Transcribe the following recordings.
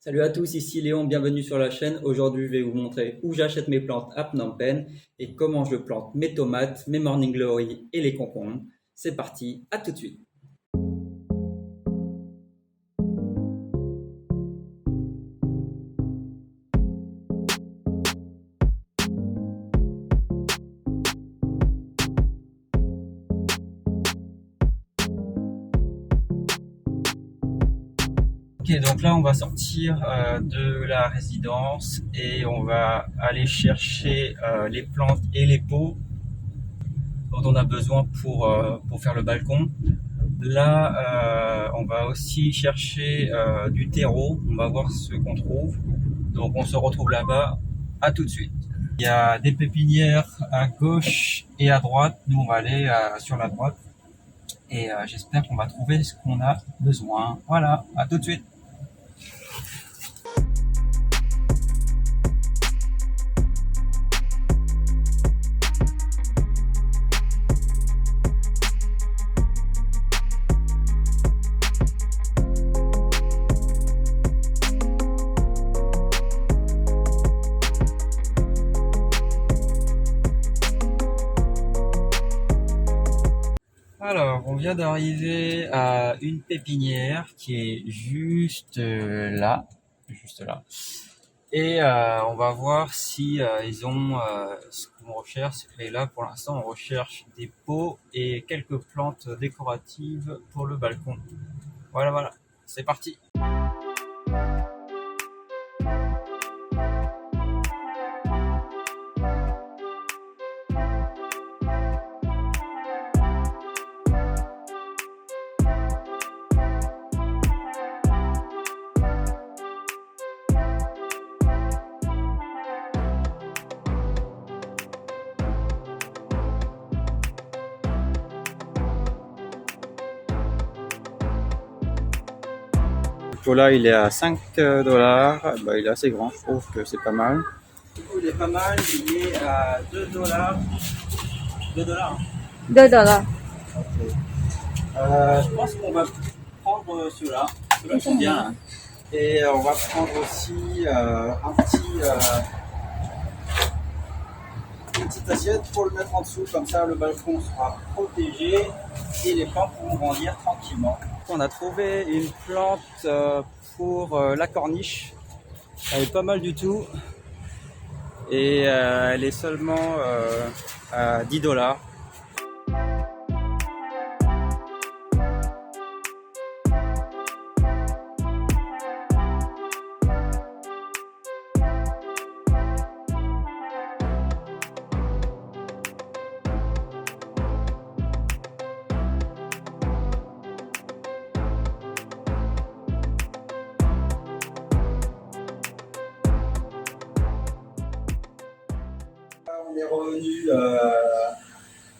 Salut à tous, ici Léon, bienvenue sur la chaîne. Aujourd'hui, je vais vous montrer où j'achète mes plantes à Phnom Penh et comment je plante mes tomates, mes Morning Glory et les concombres. C'est parti, à tout de suite. Ok, donc là, on va sortir de la résidence et on va aller chercher les plantes et les pots dont on a besoin pour faire le balcon. Là, on va aussi chercher du terreau. On va voir ce qu'on trouve. Donc, on se retrouve là-bas. À tout de suite. Il y a des pépinières à gauche et à droite. Nous, on va aller sur la droite. Et j'espère qu'on va trouver ce qu'on a besoin. Voilà, à tout de suite. Alors, on vient d'arriver à une pépinière qui est juste là, juste là. Et on va voir si ils ont ce qu'on recherche. Et là, pour l'instant, on recherche des pots et quelques plantes décoratives pour le balcon. Voilà, voilà, c'est parti. Le pot là, il est à 5 dollars. Bah, il est assez grand, je trouve que c'est pas mal. Du coup, il est pas mal, il est à 2 dollars. 2 dollars. 2 $. Ok. Je pense qu'on va prendre ceux-là. Ceux-là sont bien. Hein. Et on va prendre aussi une petite assiette pour le mettre en dessous. Comme ça, le balcon sera protégé et les plantes pourront grandir tranquillement. On a trouvé une plante pour la corniche. Elle est pas mal du tout. Et elle est seulement à 10 dollars. On est revenu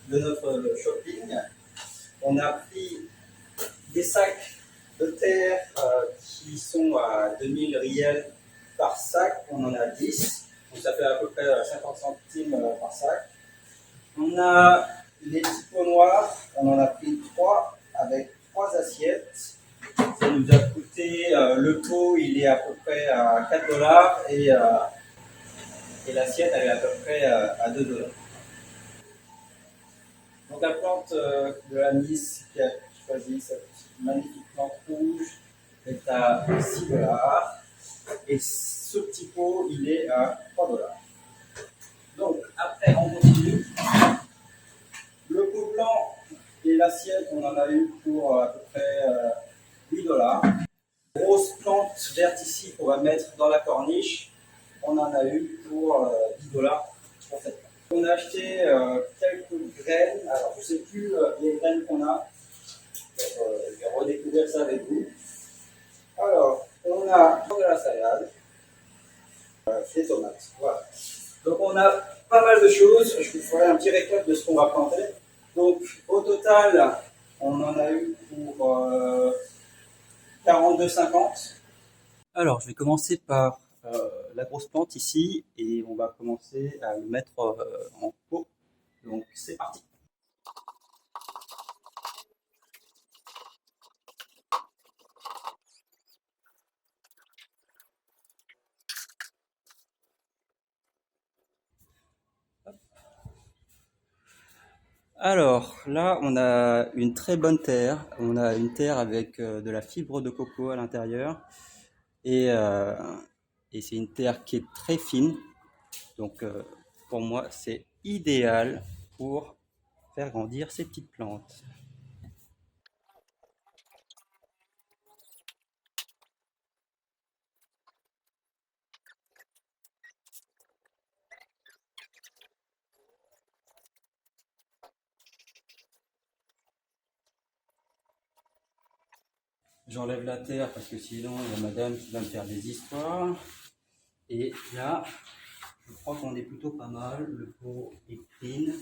de notre shopping. On a pris des sacs de terre qui sont à 2000 riels par sac. On en a 10. Donc ça fait à peu près 50 centimes par sac. On a les petits pots noirs. On en a pris 3 avec 3 assiettes. Ça nous a coûté, le pot il est à peu près à 4 dollars et l'assiette elle est à peu près à 2 dollars. Donc la plante de la Miss qui a choisi cette magnifique plante rouge est à 6 dollars et ce petit pot il est à 3 dollars. Donc après on continue. Le pot blanc et l'assiette on en a eu pour à peu près 8 dollars. Grosse plante verte ici qu'on va mettre dans la corniche, on en a eu pour 10 dollars pour cette plante. On a acheté quelques graines, alors je ne sais plus les graines qu'on a, je vais redécouvrir ça avec vous. Alors, on a de la salade, des tomates, voilà. Donc on a pas mal de choses, je vous ferai un petit récap de ce qu'on va planter. Donc au total, on en a eu pour 42,50. Alors, je vais commencer par la grosse plante ici et on va commencer à le mettre en pot. Donc, c'est parti. Alors là, on a une très bonne terre. On a une terre avec de la fibre de coco à l'intérieur. Et, euh, et c'est une terre qui est très fine. Donc pour moi, c'est idéal pour faire grandir ces petites plantes. J'enlève la terre parce que sinon il y a madame qui va me faire des histoires. Et là, je crois qu'on est plutôt pas mal. Le pot est clean.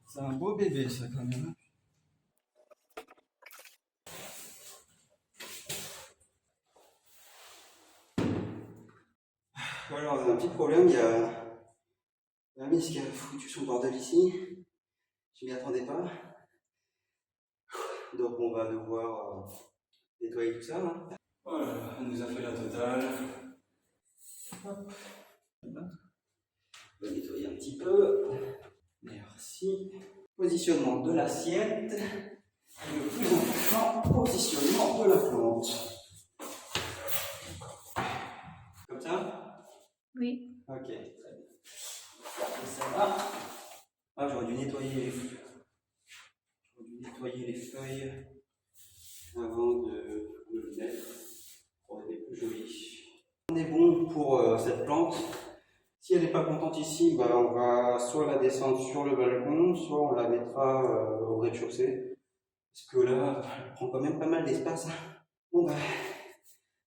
C'est un beau bébé ça quand même. Alors on a un petit problème, il y a la miss qui a foutu son bordel ici. Je m'y attendais pas. Donc on va devoir nettoyer tout ça. Hein. Voilà, elle nous a fait la totale. Hop. On va nettoyer un petit peu. Merci. Positionnement de l'assiette. Et le plus important, positionnement de la plante. Comme ça? Oui. Ok, très bien. Et ça va. Ah, j'aurais dû nettoyer les feuilles. J'aurais dû nettoyer les feuilles avant de le mettre. Pour être plus joli. On est bon pour cette plante. Si elle n'est pas contente ici, bah, on va soit la descendre sur le balcon, soit on la mettra au rez-de-chaussée. Parce que là, elle prend quand même pas mal d'espace. Bon bah,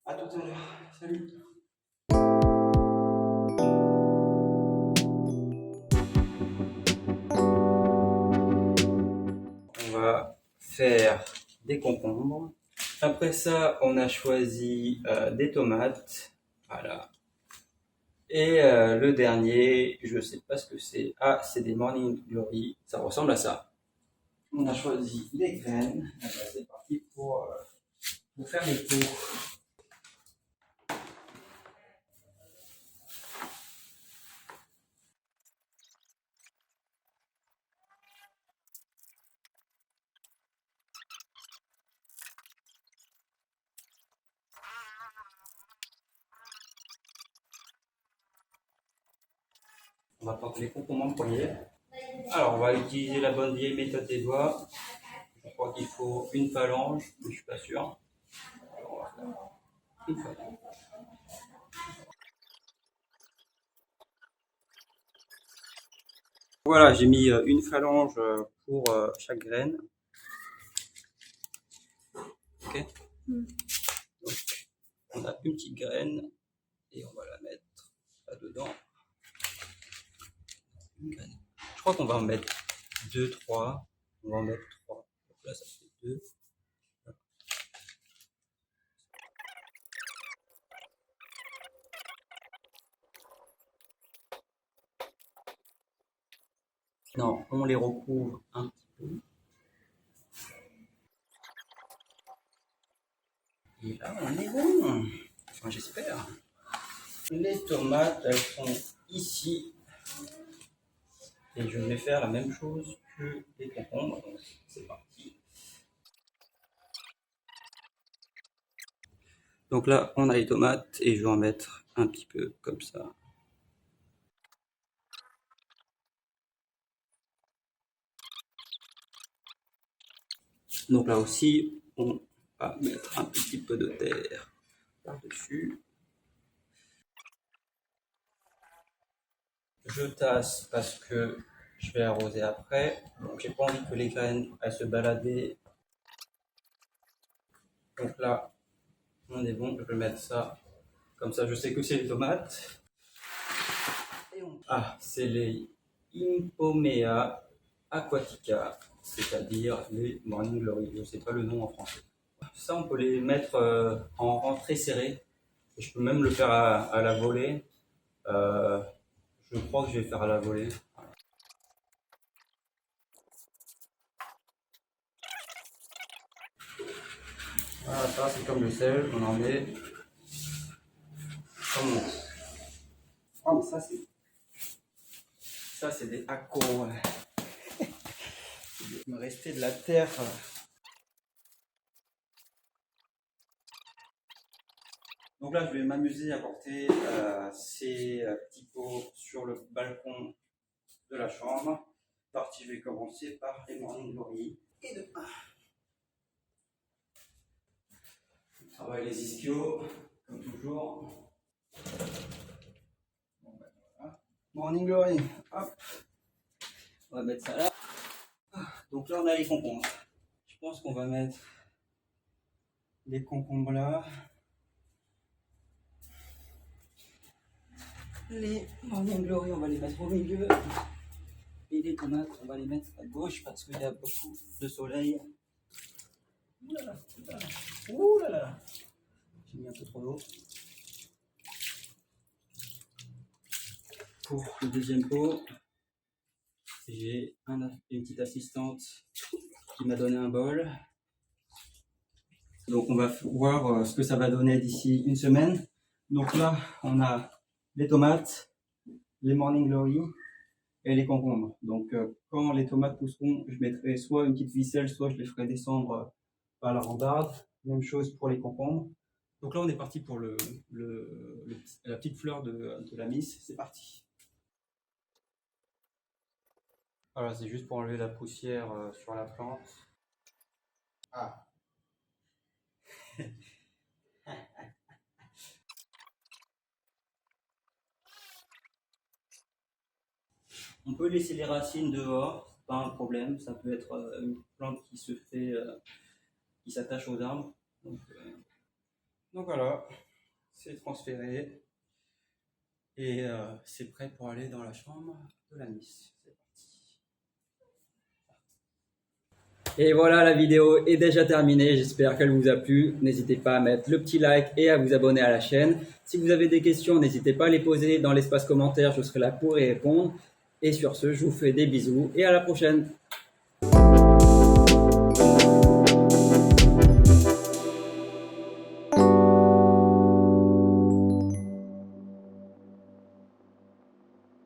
à tout à l'heure. Salut. On va faire des concombres. Après ça, on a choisi des tomates. Voilà. Et le dernier, je sais pas ce que c'est. Ah, c'est des Morning Glory. Ça ressemble à ça. On a choisi les graines. Ah bah, c'est parti pour faire les pots. On va planter les concombres en premier. Alors, on va utiliser la bonne vieille méthode des doigts. Je crois qu'il faut une phalange, mais je suis pas sûr. Alors, on va faire une phalange. Voilà, j'ai mis une phalange pour chaque graine. Ok. Donc, on a une petite graine et on va la mettre là-dedans. Une graine. Je crois qu'on va en mettre deux, trois. On va en mettre trois. Donc là, ça fait deux. Non, on les recouvre un petit peu. Et là, on est bon. Enfin, j'espère. Les tomates, elles sont ici. Et je vais faire la même chose que les concombres. Donc, c'est parti. Donc là, on a les tomates et je vais en mettre un petit peu comme ça. Donc là aussi, on va mettre un petit peu de terre par-dessus. Je tasse parce que je vais arroser après. Donc j'ai pas envie que les graines elles se balader. Donc là, on est bon. Je vais mettre ça. Comme ça, je sais que c'est les tomates. Ah, c'est les Impomea aquatica, c'est-à-dire les Morning Glory. Je ne sais pas le nom en français. Ça, on peut les mettre en rang très serré. Et je peux même le faire à la volée. Euh, je crois que je vais faire à la volée. Voilà, ça c'est comme le sel, on en met comme on. Oh, mais ça c'est Ça, c'est des accos. Il me restait de la terre. Donc là, je vais m'amuser à porter ces petits pots sur le balcon de la chambre. Partie, je vais commencer par les Morning Glory. Et de 1. On travaille les ischios, comme toujours. Bon, ben, voilà. Morning Glory, hop. On va mettre ça là. Donc là, on a les concombres. Je pense qu'on va mettre les concombres là. Les Morning Glory, on va les mettre au milieu. Et les tomates, on va les mettre à gauche parce qu'il y a beaucoup de soleil. Ouh là là, ouh là là. J'ai mis un peu trop d'eau. Pour le deuxième pot, j'ai une petite assistante qui m'a donné un bol. Donc on va voir ce que ça va donner d'ici une semaine. Donc là, on a les tomates, les Morning Glory et les concombres. Donc quand les tomates pousseront, je mettrai soit une petite ficelle, soit je les ferai descendre par la rambarde. Même chose pour les concombres. Donc là, on est parti pour la petite fleur de la miss. C'est parti. Voilà, c'est juste pour enlever la poussière sur la plante. Ah. On peut laisser les racines dehors, c'est pas un problème. Ça peut être une plante qui se fait, qui s'attache aux arbres. Donc voilà, c'est transféré et c'est prêt pour aller dans la chambre de la miss. C'est parti. Et voilà, la vidéo est déjà terminée. J'espère qu'elle vous a plu. N'hésitez pas à mettre le petit like et à vous abonner à la chaîne. Si vous avez des questions, n'hésitez pas à les poser dans l'espace commentaire. Je serai là pour y répondre. Et sur ce, je vous fais des bisous et à la prochaine.